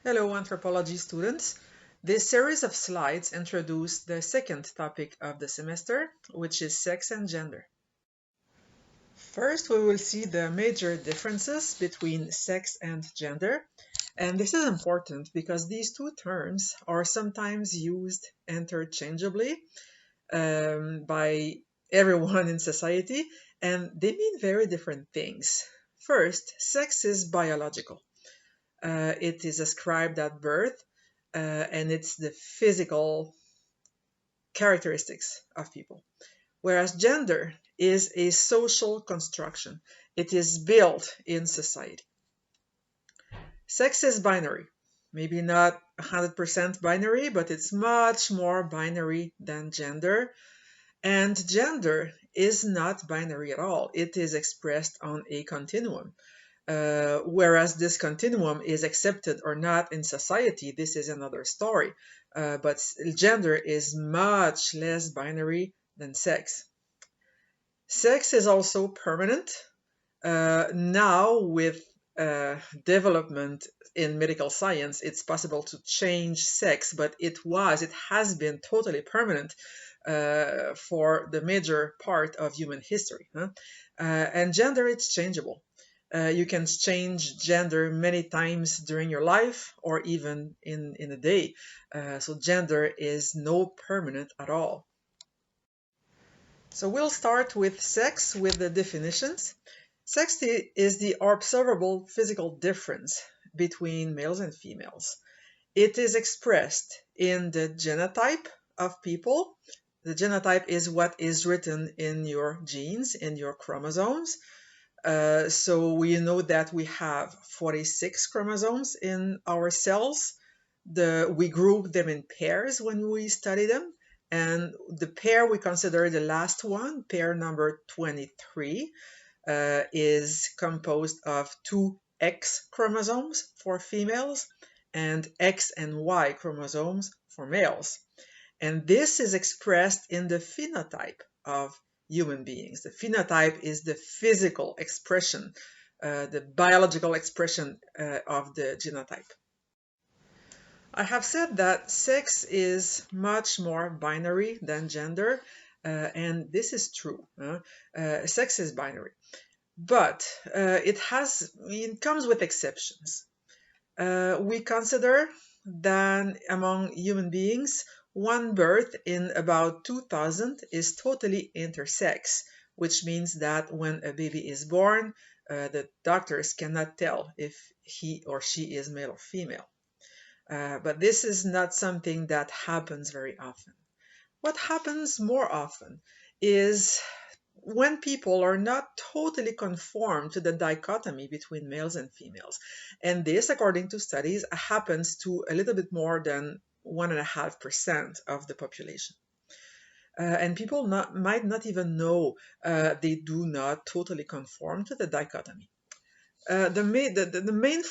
Hello, anthropology students. This series of slides introduce the second topic of the semester, which is sex and gender. First, we will see the major differences between sex and gender. And this is important because these two terms are sometimes used interchangeably by everyone in society, and they mean very different things. First, sex is biological. It is ascribed at birth, and it's the physical characteristics of people. Whereas gender is a social construction. It is built in society. Sex is binary. Maybe not 100% binary, but it's much more binary than gender. And gender is not binary at all. It is expressed on a continuum. Whereas this continuum is accepted or not in society, this is another story. But gender is much less binary than sex. Sex is also permanent. Now, with development in medical science, it's possible to change sex, but it has been totally permanent for the major part of human history. And gender, it's changeable. You can change gender many times during your life or even in a day. So gender is no permanent at all. So we'll start with sex with the definitions. Sex is the observable physical difference between males and females. It is expressed in the genotype of people. The genotype is what is written in your genes, in your chromosomes. So we know that we have 46 chromosomes in our cells. We group them in pairs when we study them. And the pair we consider the last one, pair number 23, is composed of two X chromosomes for females and X and Y chromosomes for males. And this is expressed in the phenotype of human beings. The phenotype is the physical expression, the biological expression of the genotype. I have said that sex is much more binary than gender, and this is true. Sex is binary, but it comes with exceptions. We consider that among human beings, one birth in about 2000 is totally intersex, which means that when a baby is born, the doctors cannot tell if he or she is male or female. But this is not something that happens very often. What happens more often is when people are not totally conformed to the dichotomy between males and females. And this, according to studies, happens to a little bit more than 1.5% of the population. And people might not even know they do not totally conform to the dichotomy. The main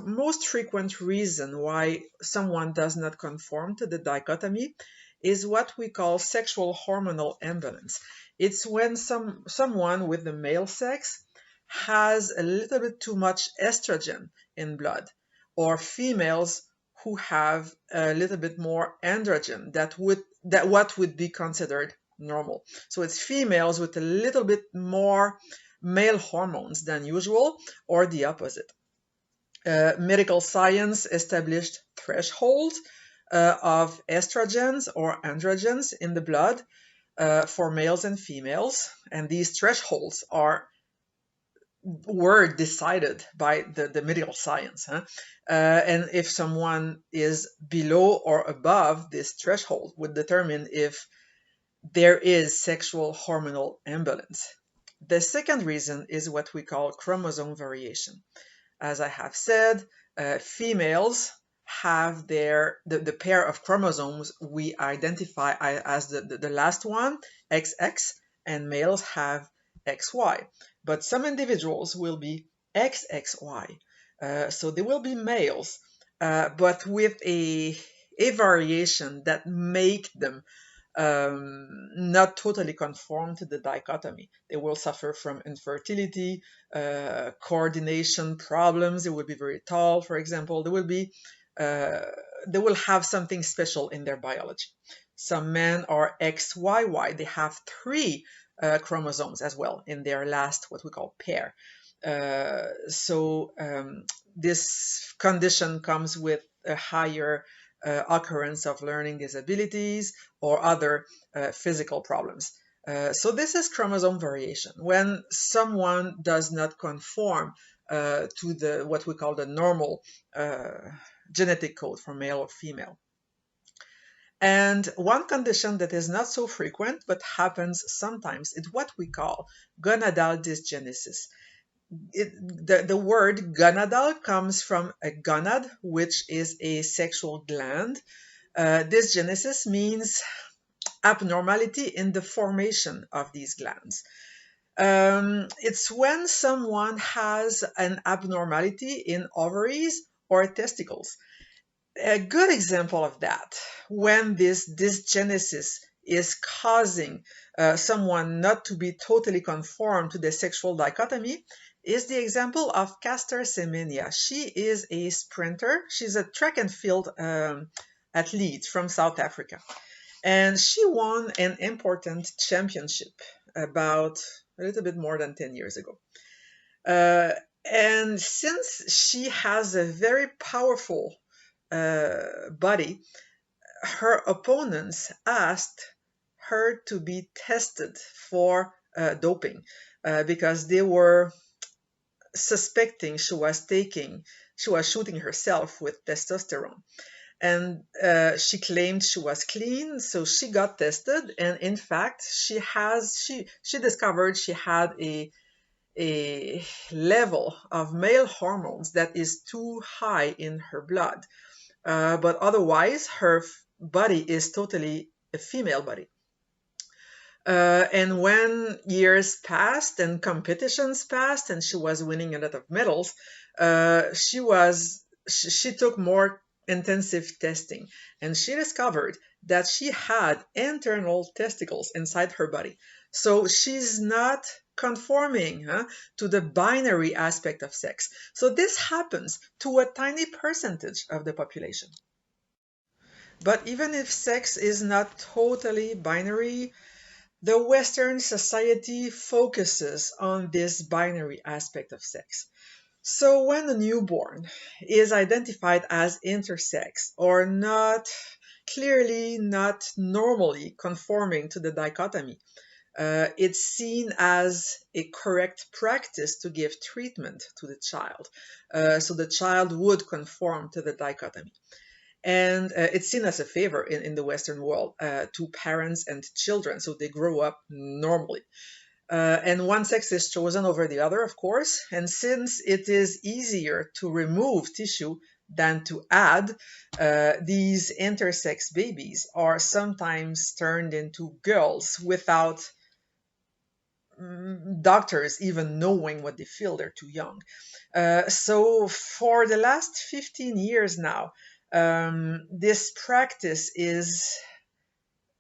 most frequent reason why someone does not conform to the dichotomy is what we call sexual hormonal imbalance. It's when someone with the male sex has a little bit too much estrogen in blood, or females who have a little bit more androgen that what would be considered normal. So it's females with a little bit more male hormones than usual, or the opposite. Medical science established thresholds of estrogens or androgens in the blood for males and females, and these thresholds were decided by the medical science. And if someone is below or above this threshold, would determine if there is sexual hormonal imbalance. The second reason is what we call chromosome variation. As I have said, females have the pair of chromosomes we identify as the last one, XX, and males have XY. But some individuals will be XXY. So they will be males, but with a variation that make them not totally conform to the dichotomy. They will suffer from infertility, coordination problems. They will be very tall, for example. They will have something special in their biology. Some men are XYY. They have three chromosomes as well in their last, what we call, pair. So this condition comes with a higher occurrence of learning disabilities or other physical problems. So this is chromosome variation. When someone does not conform to the what we call the normal genetic code for male or female. And one condition that is not so frequent but happens sometimes is what we call gonadal dysgenesis. The word gonadal comes from a gonad, which is a sexual gland. Dysgenesis means abnormality in the formation of these glands. It's when someone has an abnormality in ovaries or testicles. A good example of that, when this dysgenesis is causing someone not to be totally conform to the sexual dichotomy, is the example of Caster Semenya. She is a sprinter. She's a track and field athlete from South Africa. And she won an important championship about a little bit more than 10 years ago. And since she has a very powerful body, her opponents asked her to be tested for doping because they were suspecting she was shooting herself with testosterone. And she claimed she was clean, so she got tested, and in fact she discovered she had a level of male hormones that is too high in her blood, but otherwise her body is totally a female body. And when years passed and competitions passed and she was winning a lot of medals, she took more intensive testing, and she discovered that she had internal testicles inside her body. So she's not conforming to the binary aspect of sex. So this happens to a tiny percentage of the population. But even if sex is not totally binary, the Western society focuses on this binary aspect of sex. So when a newborn is identified as intersex or clearly not normally conforming to the dichotomy, it's seen as a correct practice to give treatment to the child. So the child would conform to the dichotomy. And it's seen as a favor in the Western world to parents and children, so they grow up normally. And one sex is chosen over the other, of course, and since it is easier to remove tissue than to add, these intersex babies are sometimes turned into girls without doctors even knowing what they feel. They're too young. So for the last 15 years now, this practice is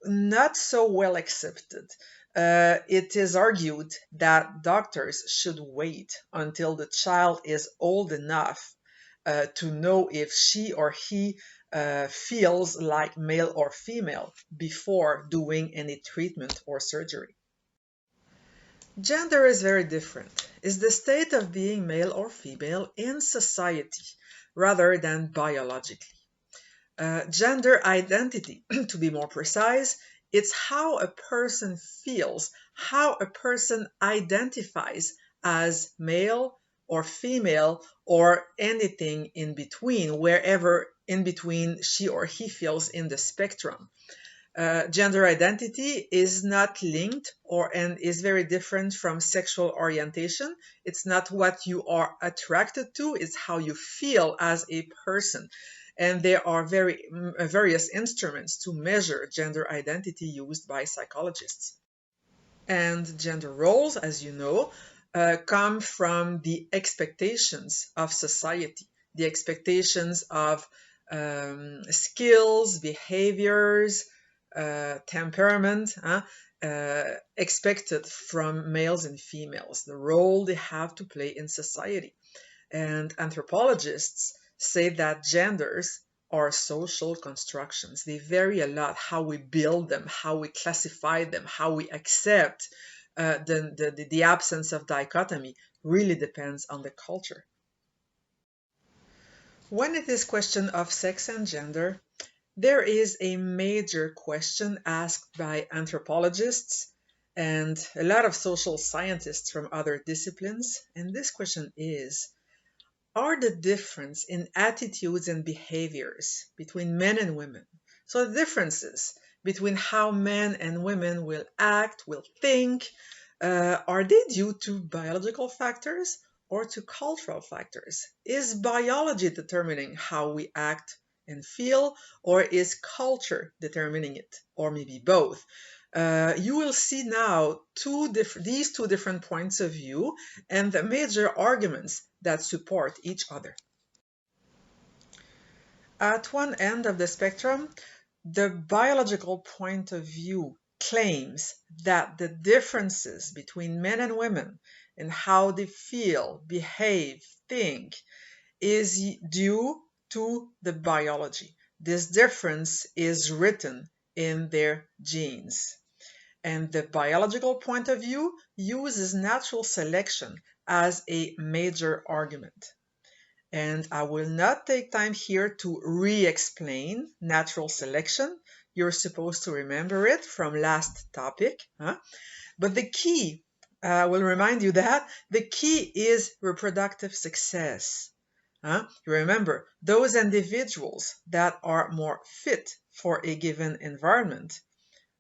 not so well accepted. It is argued that doctors should wait until the child is old enough to know if she or he feels like male or female before doing any treatment or surgery. Gender is very different. It's the state of being male or female in society rather than biologically. Gender identity, to be more precise, it's how a person feels, how a person identifies as male or female or anything in between, wherever in between she or he feels in the spectrum. Gender identity is not linked and is very different from sexual orientation. It's not what you are attracted to, it's how you feel as a person. And there are various instruments to measure gender identity used by psychologists. And gender roles, as you know, come from the expectations of society, the expectations of skills, behaviors, temperament expected from males and females, the role they have to play in society. And anthropologists say that genders are social constructions. They vary a lot how we build them, how we classify them, how we accept the absence of dichotomy really depends on the culture. When it is question of sex and gender, there is a major question asked by anthropologists and a lot of social scientists from other disciplines, and this question is, are the difference in attitudes and behaviors between men and women, so the differences between how men and women will act, will think, are they due to biological factors or to cultural factors? Is biology determining how we act and feel, or is culture determining it, or maybe both? You will see now these two different points of view and the major arguments that support each other. At one end of the spectrum, the biological point of view claims that the differences between men and women in how they feel, behave, think is due to the biology. This difference is written in their genes. And the biological point of view uses natural selection as a major argument. And I will not take time here to re-explain natural selection. You're supposed to remember it from last topic. But the key, I will remind you that the key is reproductive success. You remember, those individuals that are more fit for a given environment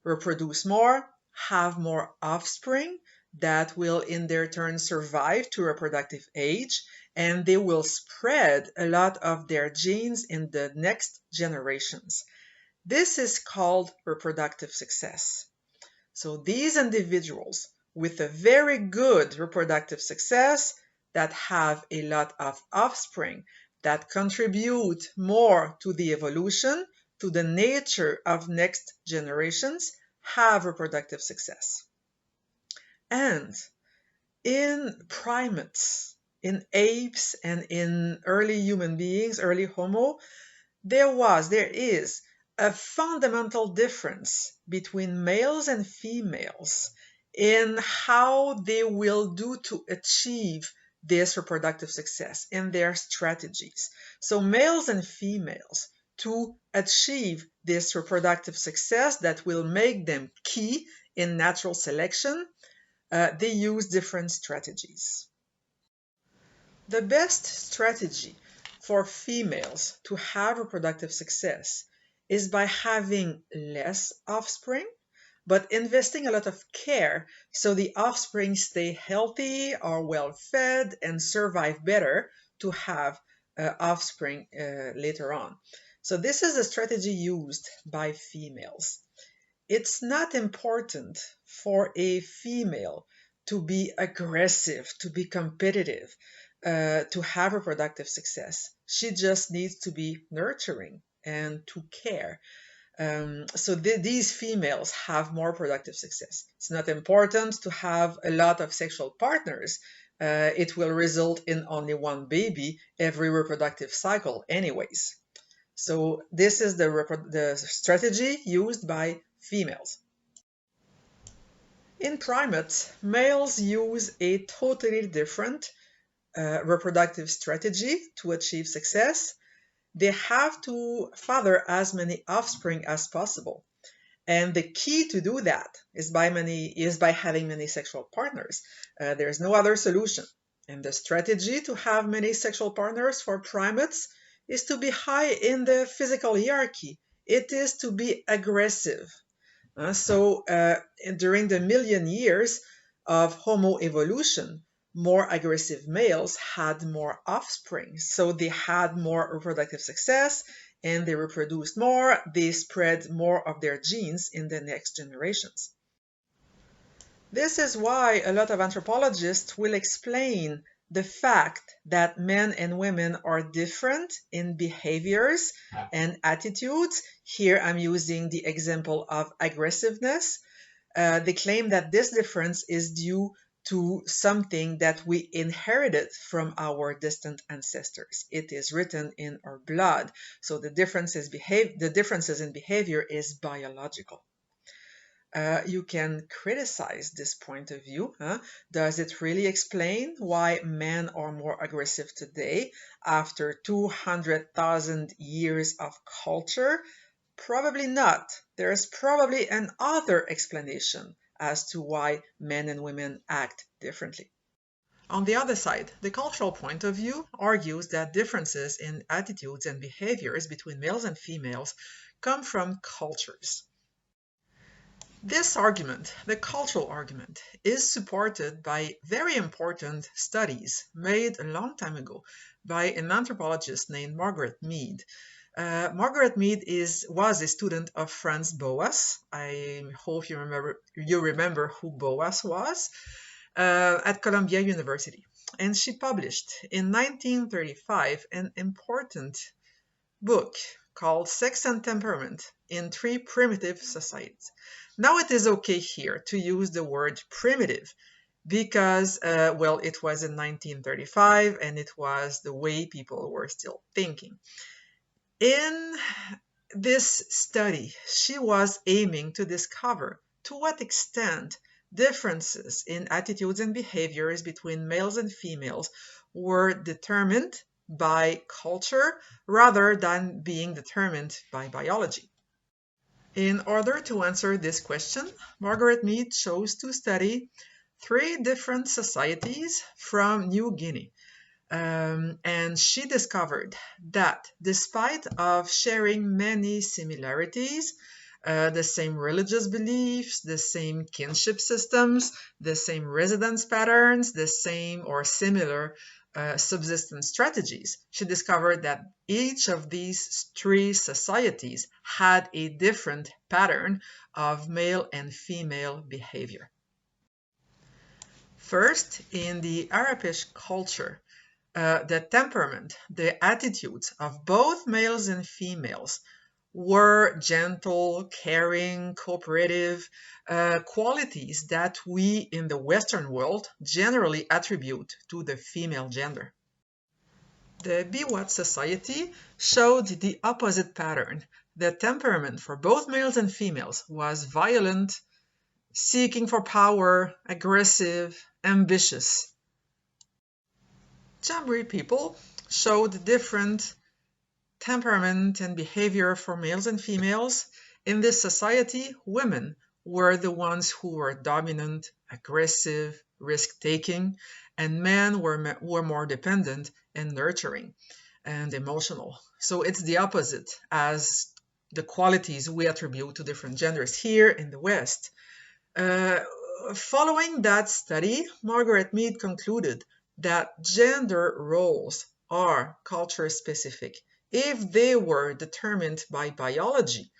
reproduce more, have more offspring that will in their turn survive to reproductive age, and they will spread a lot of their genes in the next generations. This is called reproductive success. So these individuals with a very good reproductive success that have a lot of offspring that contribute more to the evolution, to the nature of next generations, have reproductive success. And in primates, in apes, and in early human beings, early Homo, there is a fundamental difference between males and females in how they will do to achieve this reproductive success in their strategies. So males and females, to achieve this reproductive success that will make them key in natural selection, they use different strategies. The best strategy for females to have reproductive success is by having less offspring, but investing a lot of care so the offspring stay healthy, are well fed, and survive better to have offspring later on. So this is the strategy used by females. It's not important for a female to be aggressive, to be competitive, to have reproductive success. She just needs to be nurturing and to care. So these females have more productive success. It's not important to have a lot of sexual partners. It will result in only one baby every reproductive cycle anyways. So this is the strategy used by females. In primates, males use a totally different reproductive strategy to achieve success. They have to father as many offspring as possible. And the key to do that is by having many sexual partners. There's no other solution. And the strategy to have many sexual partners for primates is to be high in the physical hierarchy. It is to be aggressive. So during the million years of Homo evolution, more aggressive males had more offspring. So they had more reproductive success and they reproduced more. They spread more of their genes in the next generations. This is why a lot of anthropologists will explain the fact that men and women are different in behaviors and attitudes. Here I'm using the example of aggressiveness. They claim that this difference is due to something that we inherited from our distant ancestors. It is written in our blood. So the differences in behavior is biological. You can criticize this point of view. Does it really explain why men are more aggressive today after 200,000 years of culture? Probably not. There's probably another explanation as to why men and women act differently. On the other side, the cultural point of view argues that differences in attitudes and behaviors between males and females come from cultures. This argument, the cultural argument, is supported by very important studies made a long time ago by an anthropologist named Margaret Mead. Margaret Mead was a student of Franz Boas. I hope you remember who Boas was, at Columbia University. And she published in 1935 an important book called Sex and Temperament in Three Primitive Societies. Now it is okay here to use the word primitive because, well, it was in 1935 and it was the way people were still thinking. In this study, she was aiming to discover to what extent differences in attitudes and behaviors between males and females were determined by culture rather than being determined by biology. In order to answer this question, Margaret Mead chose to study three different societies from New Guinea. And she discovered that despite of sharing many similarities, the same religious beliefs, the same kinship systems, the same residence patterns, the same or similar subsistence strategies, she discovered that each of these three societies had a different pattern of male and female behavior. First, in the Arapish culture, the temperament, the attitudes of both males and females were gentle, caring, cooperative, qualities that we in the Western world generally attribute to the female gender. The Biwat society showed the opposite pattern. The temperament for both males and females was violent, seeking for power, aggressive, ambitious. Chambri people showed different temperament and behavior for males and females. In this society, women were the ones who were dominant, aggressive, risk-taking, and men were more dependent and nurturing and emotional. So it's the opposite as the qualities we attribute to different genders here in the West. Following that study, Margaret Mead concluded that gender roles are culture-specific. If they were determined by biology,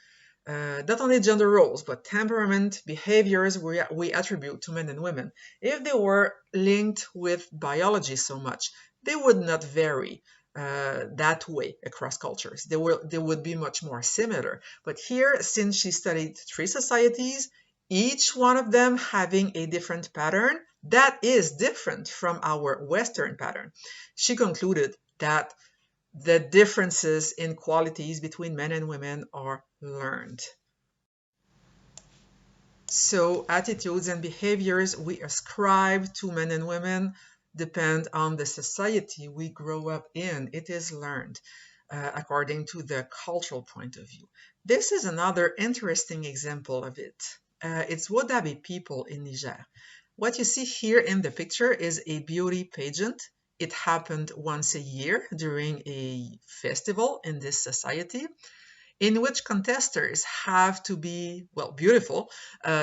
not only gender roles, but temperament, behaviors we attribute to men and women, if they were linked with biology so much, they would not vary that way across cultures. They would be much more similar. But here, since she studied three societies, each one of them having a different pattern that is different from our Western pattern, she concluded that the differences in qualities between men and women are learned. So attitudes and behaviors we ascribe to men and women depend on the society we grow up in. It is learned according to the cultural point of view. This is another interesting example of it. It's Wodabe people in Niger. What you see here in the picture is a beauty pageant. It happened once a year during a festival in this society, in which contestants have to be, well, beautiful,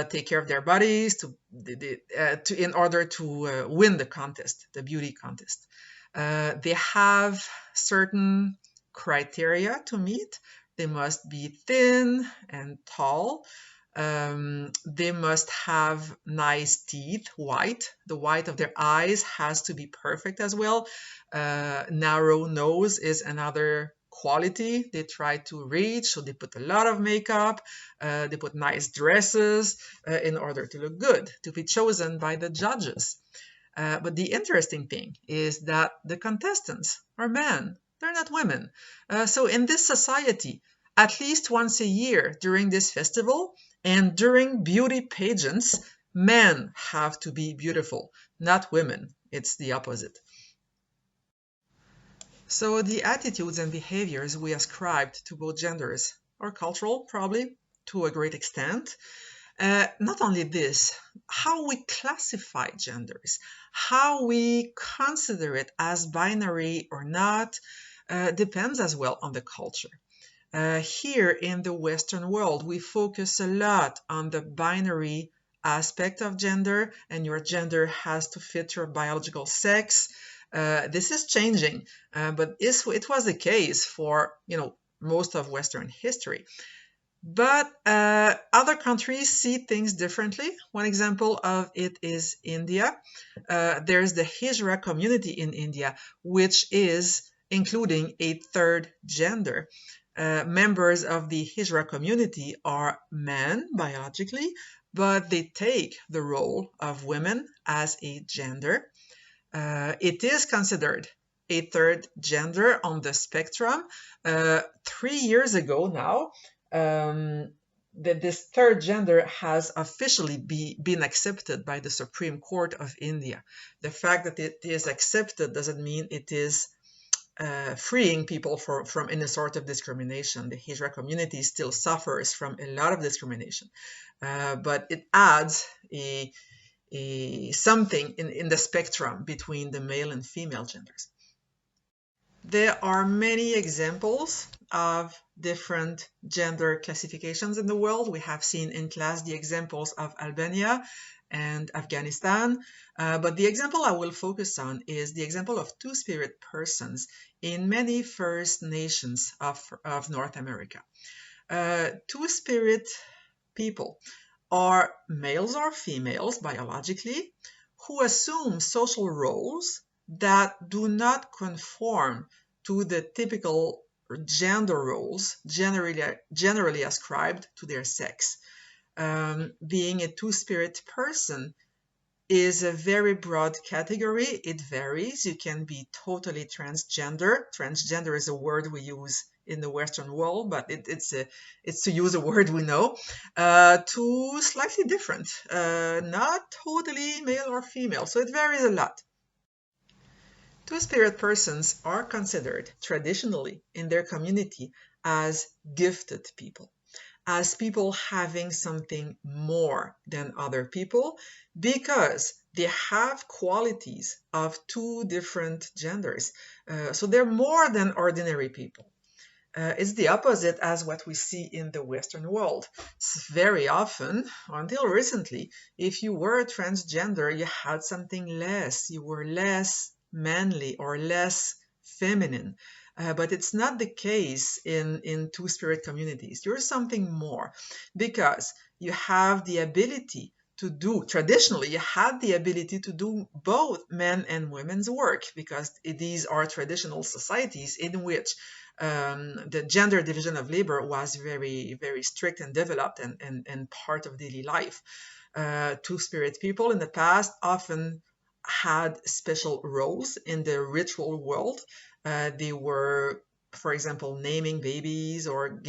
take care of their bodies in order to win the contest, the beauty contest. They have certain criteria to meet. They must be thin and tall. They must have nice teeth, white. The white of their eyes has to be perfect as well. Narrow nose is another quality they try to reach, so they put a lot of makeup, they put nice dresses in order to look good, to be chosen by the judges. But the interesting thing is that the contestants are men, they're not women. So in this society, at least once a year during this festival and during beauty pageants, men have to be beautiful, not women. It's the opposite. So the attitudes and behaviors we ascribed to both genders are cultural, probably, to a great extent. Not only this, how we classify genders, how we consider it as binary or not, depends as well on the culture. Here in the Western world, we focus a lot on the binary aspect of gender, and your gender has to fit your biological sex. This is changing, but it was the case for most of Western history. But other countries see things differently. One example of it is India. There's the Hijra community in India, which is including a third gender. Members of the Hijra community are men biologically, but they take the role of women as a gender. It is considered a third gender on the spectrum. 3 years ago now, that this third gender has officially been accepted by the Supreme Court of India. The fact that it is accepted doesn't mean it is freeing people from any sort of discrimination. The Hijra community still suffers from a lot of discrimination, but it adds something in the spectrum between the male and female genders. There are many examples of different gender classifications in the world. We have seen in class the examples of Albania and Afghanistan, but the example I will focus on is the example of two-spirit persons in many First Nations of North America. Two-spirit people are males or females biologically who assume social roles that do not conform to the typical gender roles generally ascribed to their sex. Being a two-spirit person is a very broad category. It varies. You can be totally transgender. Transgender is a word we use in the Western world, but it's to use a word we know, to slightly different, not totally male or female. So it varies a lot. Two-spirit persons are considered traditionally in their community as gifted people, as people having something more than other people because they have qualities of two different genders. So they're more than ordinary people. It's the opposite as what we see in the Western world. Very often, until recently, if you were transgender, you had something less. You were less manly or less feminine. But it's not the case in two-spirit communities. You're something more because you have the ability to do, traditionally, you had the ability to do both men and women's work because these are traditional societies in which the gender division of labor was very, very strict and developed and part of daily life. Two-spirit people in the past often had special roles in the ritual world. They were, for example, naming babies or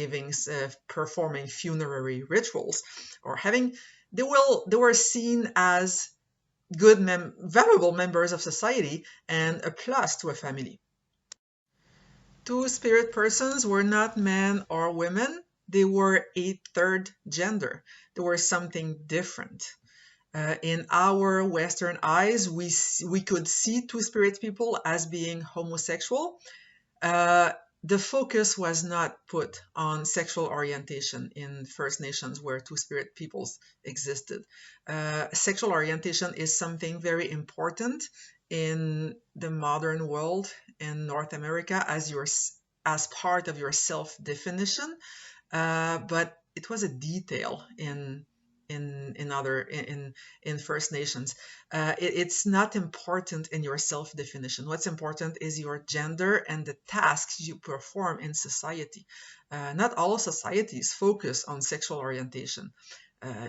performing funerary rituals, or they were seen as good, valuable members of society and a plus to a family. Two-spirit persons were not men or women. They were a third gender. They were something different. In our Western eyes, we could see two-spirit people as being homosexual. The focus was not put on sexual orientation in First Nations where two-spirit peoples existed. Sexual orientation is something very important in the modern world in North America as part of your self-definition. But a detail in First Nations. It's not important in your self-definition. What's important is your gender and the tasks you perform in society. Not all societies focus on sexual orientation.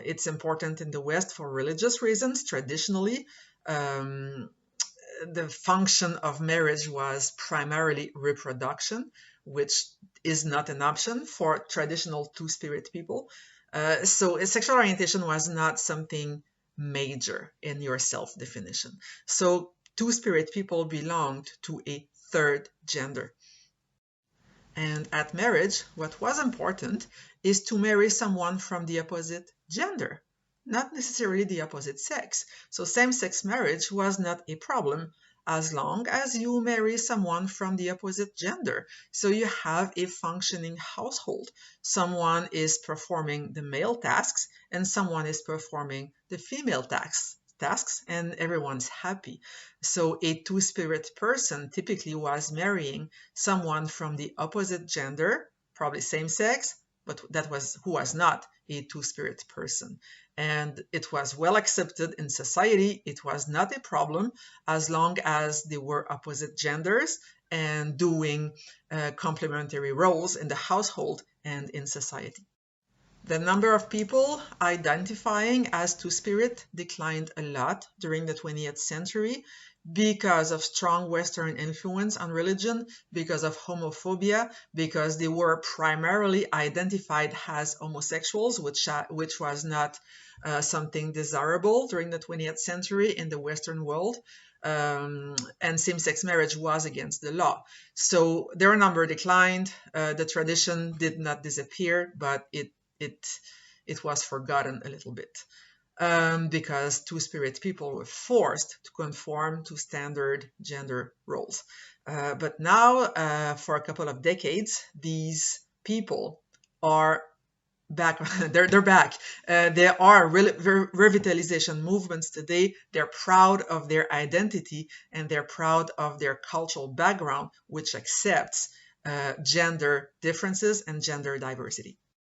It's important in the West for religious reasons. Traditionally, um, the function of marriage was primarily reproduction, which is not an option for traditional two-spirit people. So sexual orientation was not something major in your self-definition. So two-spirit people belonged to a third gender. And at marriage, what was important is to marry someone from the opposite gender, not necessarily the opposite sex. So same-sex marriage was not a problem as long as you marry someone from the opposite gender. So you have a functioning household. Someone is performing the male tasks and someone is performing the female tasks, and everyone's happy. So a two-spirit person typically was marrying someone from the opposite gender, probably same sex, but that was who was not a two-spirit person. And it was well accepted in society. It was not a problem as long as they were opposite genders and doing complementary roles in the household and in society. The number of people identifying as two-spirit declined a lot during the 20th century because of strong Western influence on religion, because of homophobia, because they were primarily identified as homosexuals, which was not something desirable during the 20th century in the Western world. And same-sex marriage was against the law. So their number declined. The tradition did not disappear, but it was forgotten a little bit because two-spirit people were forced to conform to standard gender roles. But now, for a couple of decades, these people are back. they're back. There are revitalization movements today. They're proud of their identity and they're proud of their cultural background, which accepts gender differences and gender diversity.